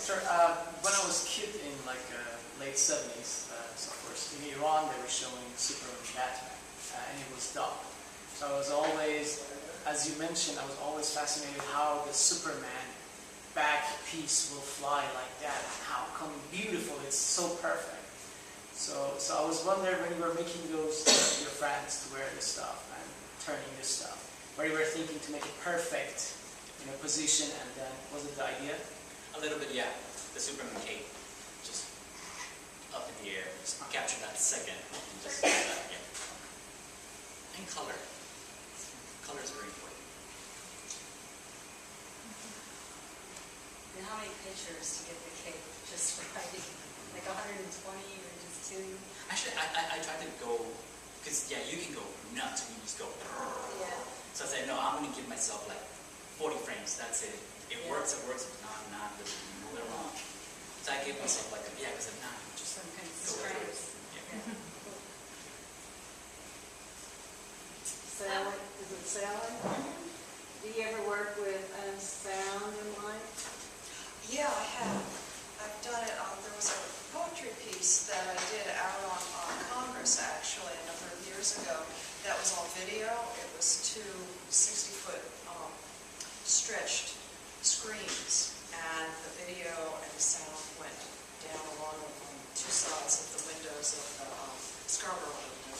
Hector, when I was a kid in like late 70s, so of course in Iran they were showing Superman Batman, and it was dubbed. So I was always, as you mentioned, I was always fascinated how the Superman back piece will fly like that, and how come beautiful, it's so perfect. So I was wondering when you were making those, your friends to wear this stuff and turning this stuff, where you were thinking to make it perfect in a position, and then, was it the idea? A little bit, yeah. The Superman cape, just up in the air, just capture that second, and just yeah. And color. Color is very important. And how many pictures to get the cape just right? Like 120 or just 2? Actually, I tried to go, because yeah, you can go nuts when you just go. Yeah. So I said, no, I'm going to give myself like 40 frames, that's it. It works, if not, move it along. So I gave myself like, because if not, just some kind of go with it. stripes. Yeah. Sally, is it Sally? Do you ever work with sound and light? Yeah, I have. I've done it. There was a poetry piece that I did out on Congress, actually, a number of years ago. That was all video. It was 2 60-foot stretched screens, and the video and the sound went down along on 2 sides of the windows of the Scarborough window.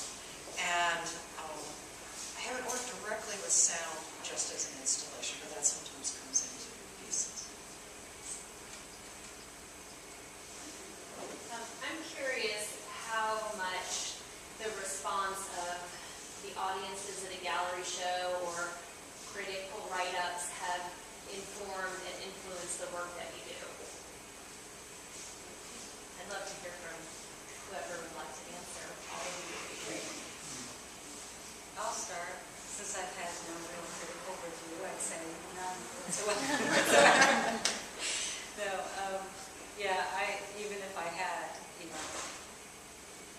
And I haven't worked directly with sound just as an installation, but that sometimes comes into pieces. I'm curious how much the response of the audiences at a gallery show or critical write-ups have informed and influenced the work that you do. I'd love to hear from whoever would like to answer. All of you would be great. I'll start. Since I've had no real critical review, I'd say none whatsoever. No, even if I had,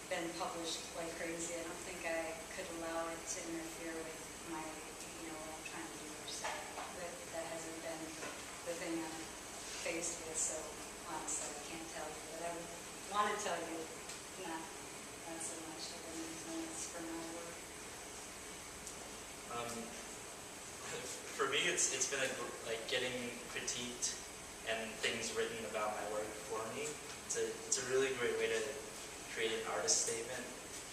been published like crazy, I don't think I could allow it to interfere with my, what I'm trying to do or say. That hasn't been the thing I'm faced with, so honestly, I can't tell you. But I would want to tell you, not so much. I've been influenced for my work. For me, it's been like getting critiqued and things written about my work for me. It's a really great way to create an artist statement.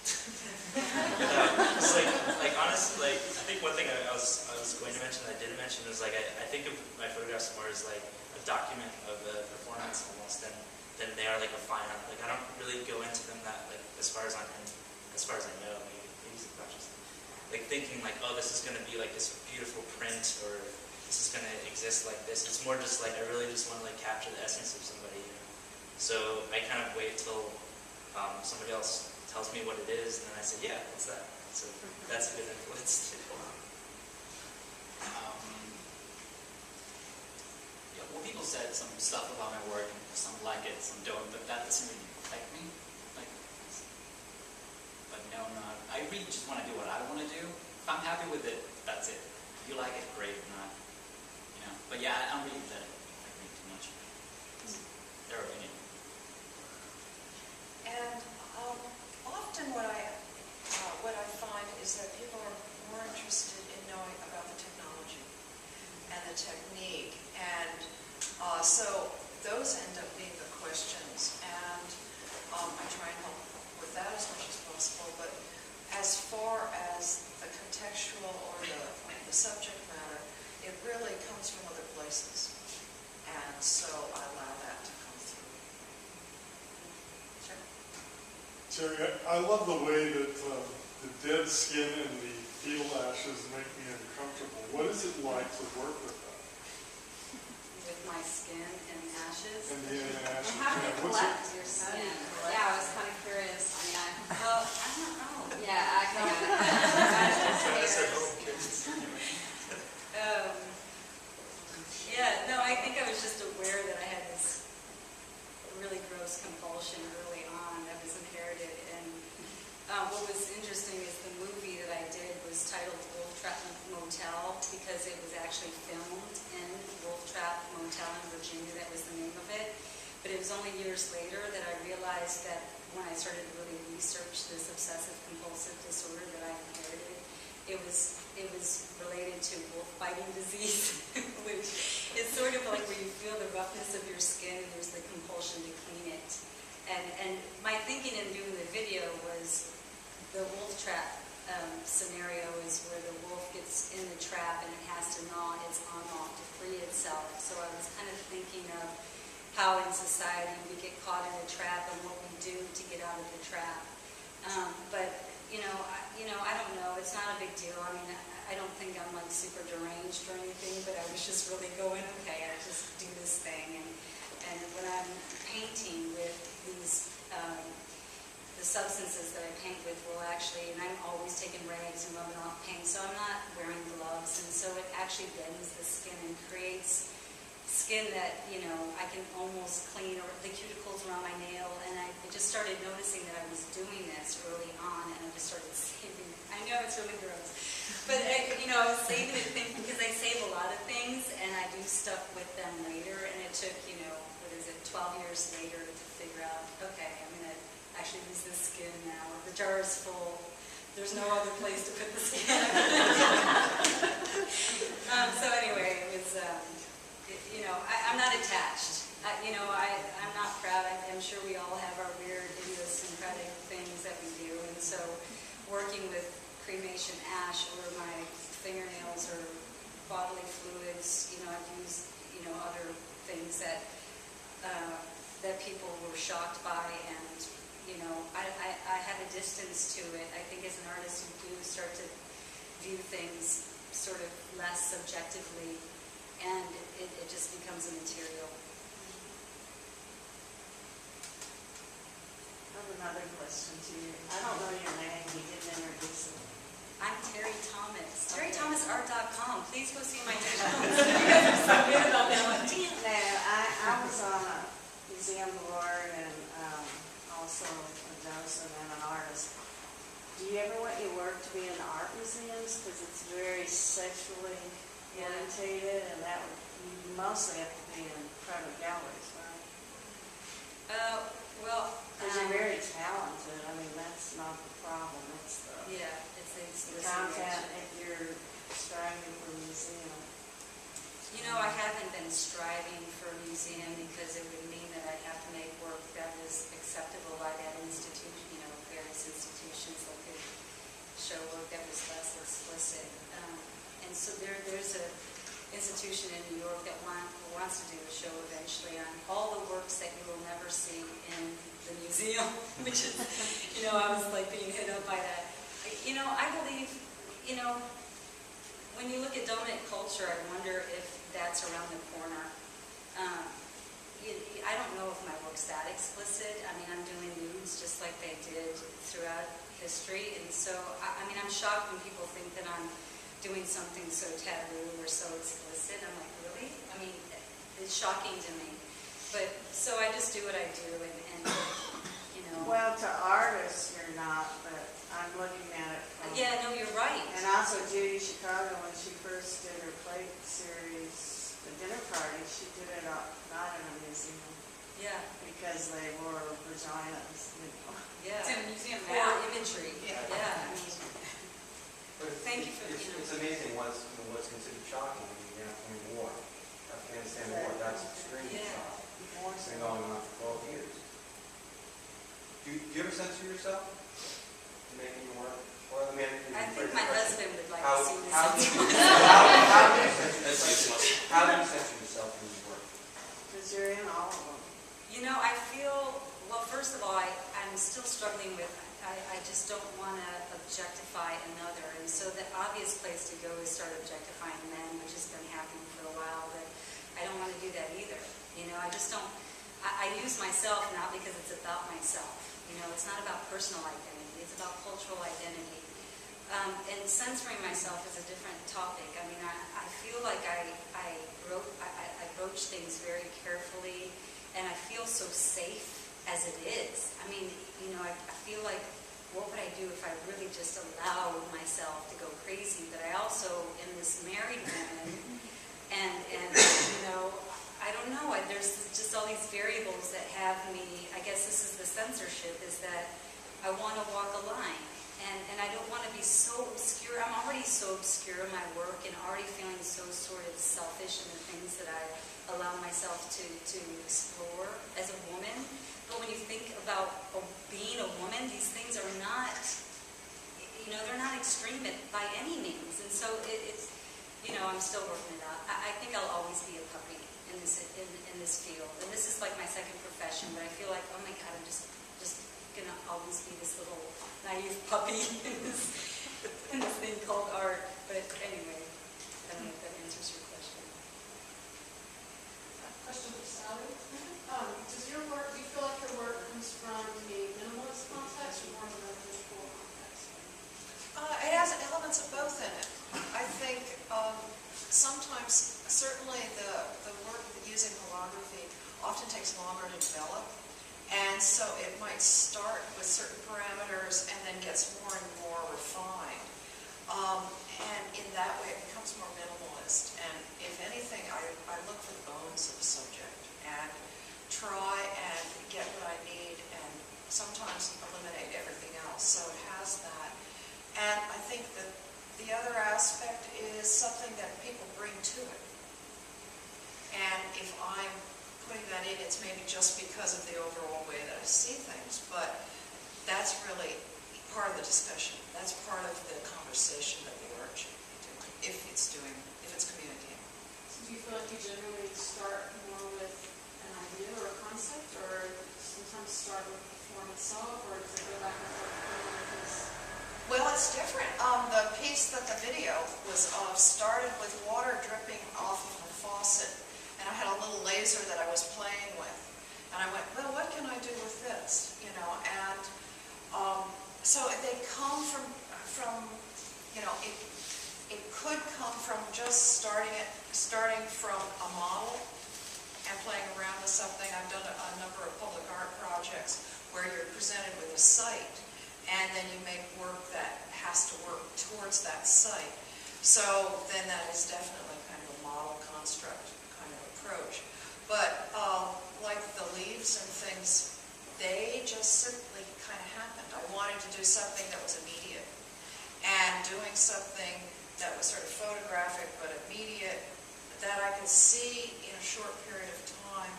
It's like honestly, I think one thing I was going to mention that I didn't mention is I think of my photographs more as like a document of a performance almost than they are like a fine art. Like I don't really go into them that like as far as I know, maybe subconsciously. Like thinking like, oh, this is going to be like this beautiful print, or this is going to exist like this. It's more just like I really just want to like capture the essence of somebody. So I kind of wait till somebody else tells me what it is, and then I say, yeah, what's that? So that's a good influence too. Well, people said some stuff about my work, and some like it, some don't, but that doesn't really affect me. But no, not. I really just want to do what I want to do. If I'm happy with it, that's it. If you like it, great. If not, But yeah, I don't really let it affect me too much. It's their opinion. And often what I find is that people are more interested in knowing about the technology and the technique, and so those end up being the questions, and I try and help with that as much as possible. But as far as the contextual or the subject matter, it really comes from other places, and so I allow that to come through. Sure. Terri, I love the way that the dead skin and the fetal ashes make me uncomfortable. What is it like to work with that? With my skin and ashes? And the ashes. And how do you collect your How skin? do you collect Yeah, I was kind of curious. I don't know. Yeah, I kind of. I think I was just aware that I had this really gross compulsion early on that was inherited. And what was interesting is the movie that I did was titled Wolf Trap Motel, because it was actually filmed in Wolf Trap Motel in Virginia. That was the name of it. was only years later that I realized that when I started to really research this obsessive compulsive disorder that I inherited, it was related to wolf biting disease, which is sort of like where you feel the roughness of your skin and there's the compulsion to clean it. And my thinking in doing the video was the wolf trap scenario is where the wolf gets in the trap and it has to gnaw its arm off to free itself. So I was kind of thinking of how in society we get caught in a trap and what we do to get out of the trap. But I don't know. It's not a big deal. I mean, I don't think I'm like super deranged or anything, but I was just really going, okay, I just do this thing. And when I'm painting with these, the substances that I paint with will actually, and I'm always taking rags and rubbing off paint, so I'm not wearing gloves, and so it actually bends the skin and creates skin that, I can almost clean, or the cuticles around my nail, and I just started noticing that I was doing this early on, and I just started saving. I know it's really gross, but I was saving it because I save a lot of things, and I do stuff with them later, and it took, 12 years later to figure out, okay, I'm going to actually use this skin now. The jar is full. There's no other place to put the skin. So anyway, it was, I'm not attached. I'm not proud. I'm sure we all have our weird, idiosyncratic things that we do. And so working with cremation ash or my fingernails or bodily fluids, I've used, other things that people were shocked by, and I had a distance to it. I think as an artist you do start to view things sort of less subjectively, and it just becomes a material. I have another question to you. I don't know your name. You didn't introduce it. I'm Terri Thomas. TerriThomasArt.com. Please go see my digital. You guys are so good about that one. No, I was on a museum board and also a docent and an artist. Do you ever want your work to be in art museums? Because it's very sexually orientated, and that would, you mostly have to be in private galleries, right? Because you're very talented. I mean, that's not the problem. It's the it's the content if you're striving for a museum. I haven't been striving for a museum because it would mean that I'd have to make work that was acceptable by that institution, various institutions that could show work that was less explicit. And so there's an institution in New York that wants to do a show eventually on all the works that you will never see in the museum, which is, I was like being hit up by that. I believe, when you look at dominant culture, I wonder if that's around the corner. I don't know if my work's that explicit. I mean, I'm doing nudes just like they did throughout history, and so, I'm shocked when people think that I'm doing something so taboo or so explicit. I'm like, really? I mean, it's shocking to me. But, so I just do what I do, and Well, to artists, you're not, but I'm looking at it from... Yeah, no, you're right. And also Judy Chicago, when she first did her plate series, the dinner party, she did it not in a museum. Yeah. Because they wore vaginas. Yeah. It's in a museum Or now. imagery. Yeah. But Thank you for it's amazing what's considered shocking in war. Afghanistan war, that's extremely shocking. It's been going on for 12 years. Do you ever censor yourself in making your work? Or, I think my husband would like to see this. How do you censor yourself in your work? Because you're in all of them. I feel, well, first of all, I'm still struggling with, I just don't want to objectify another. And so the obvious place to go is start objectifying men, which has been happening for a while, but I don't want to do that either. I just don't, I use myself not because it's about myself. It's not about personal identity, it's about cultural identity. And censoring myself is a different topic. I feel like I broach things very carefully, and I feel so safe as it is. I feel like, what would I do if I really just allowed myself to go crazy? But I also am this married woman, and I don't know, there's just all these variables that have me, I guess this is the censorship, is that I want to walk a line. And I don't want to be so obscure. I'm already so obscure in my work and already feeling so sort of selfish in the things that I allow myself to explore as a woman. But when you think about being a woman, these things are not, they're not extreme by any means. And so it's, I'm still working it out. I think I'll always be a puppy in this field. And this is like my second profession, but I feel like, oh my God, I'm just going to always be this little naive puppy in this thing called art. But anyway, I don't know if that answers your question. Question for Sally. Does your work, do you feel like your work comes from a minimalist context or more of a visual context? It has elements of both in it. I think sometimes, certainly the work using holography often takes longer to develop. And so it might start with certain parameters and then gets more and more refined. And in that way it becomes more minimalist. And if anything, I look for the bones of the subject and try and get what I need and sometimes eliminate everything else. So it has that. And I think that the other aspect is something that people bring to it. And if I'm putting that in, it's maybe just because of the overall way that I see things, but that's really part of the discussion. That's part of the conversation that the art should be doing, if it's communicating. So do you feel like you generally start more with an idea or a concept, or sometimes start with the form itself, or does it go back and forth? Well, it's different. The piece that the video was of started with water dripping off of a faucet. And I had a little laser that I was playing with. And I went, well, what can I do with this? And so they come from it could come from just starting from a model and playing around with something. I've done a number of public art projects where you're presented with a site, and then you make work that has to work towards that site. So then that is definitely kind of a model construct approach. But like the leaves and things, they just simply kind of happened. I wanted to do something that was immediate, and doing something that was sort of photographic but immediate, that I could see in a short period of time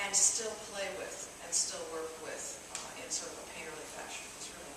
and still play with and still work with in sort of a painterly fashion. It's really